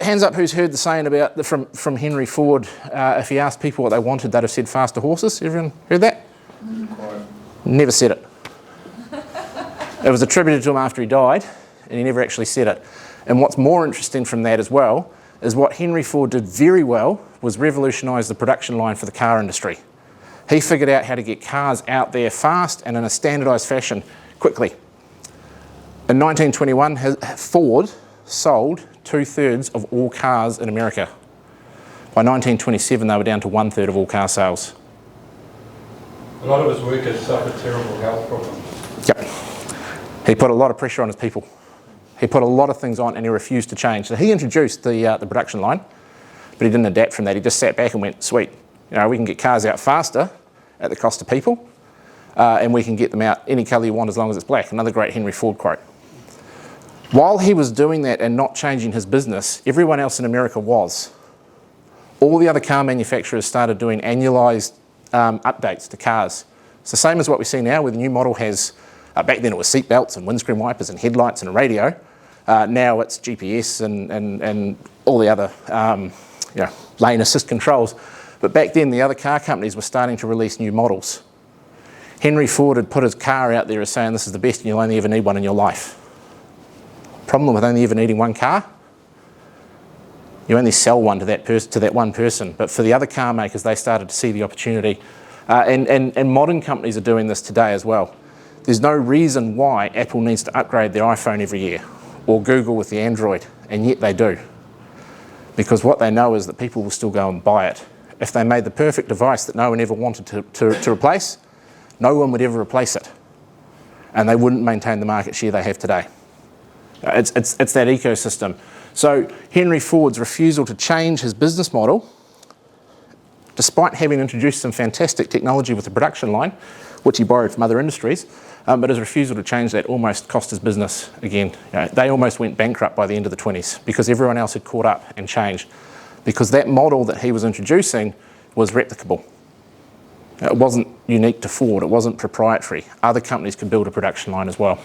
hands up who's heard the saying about from Henry Ford, if he asked people what they wanted, they'd have said faster horses. Everyone heard that? Never said it. It was attributed to him after he died, and he never actually said it. And what's more interesting from that as well is what Henry Ford did very well was revolutionise the production line for the car industry. He figured out how to get cars out there fast and in a standardised fashion quickly. In 1921, Ford sold 2/3 of all cars in America. By 1927, they were down to 1/3 of all car sales. A lot of his workers suffered terrible health problems. Yep. He put a lot of pressure on his people. He put a lot of things on and he refused to change. So he introduced the production line, but he didn't adapt from that. He just sat back and went, sweet, we can get cars out faster at the cost of people, and we can get them out any colour you want as long as it's black. Another great Henry Ford quote. While he was doing that and not changing his business, everyone else in America was. All the other car manufacturers started doing annualised updates to cars. It's the same as what we see now, where the new model has, back then it was seat belts and windscreen wipers and headlights and a radio. Now it's GPS and all the other lane assist controls. But back then the other car companies were starting to release new models. Henry Ford had put his car out there as saying this is the best and you'll only ever need one in your life. Problem with only ever needing one car? You only sell one to that one person. But for the other car makers, they started to see the opportunity. And modern companies are doing this today as well. There's no reason why Apple needs to upgrade their iPhone every year, or Google with the Android, and yet they do. Because what they know is that people will still go and buy it. If they made the perfect device that no one ever wanted to replace, no one would ever replace it. And they wouldn't maintain the market share they have today. It's that ecosystem. So Henry Ford's refusal to change his business model, despite having introduced some fantastic technology with the production line, which he borrowed from other industries, but his refusal to change that almost cost his business again. They almost went bankrupt by the end of the 20s because everyone else had caught up and changed. Because that model that he was introducing was replicable. It wasn't unique to Ford, it wasn't proprietary. Other companies could build a production line as well.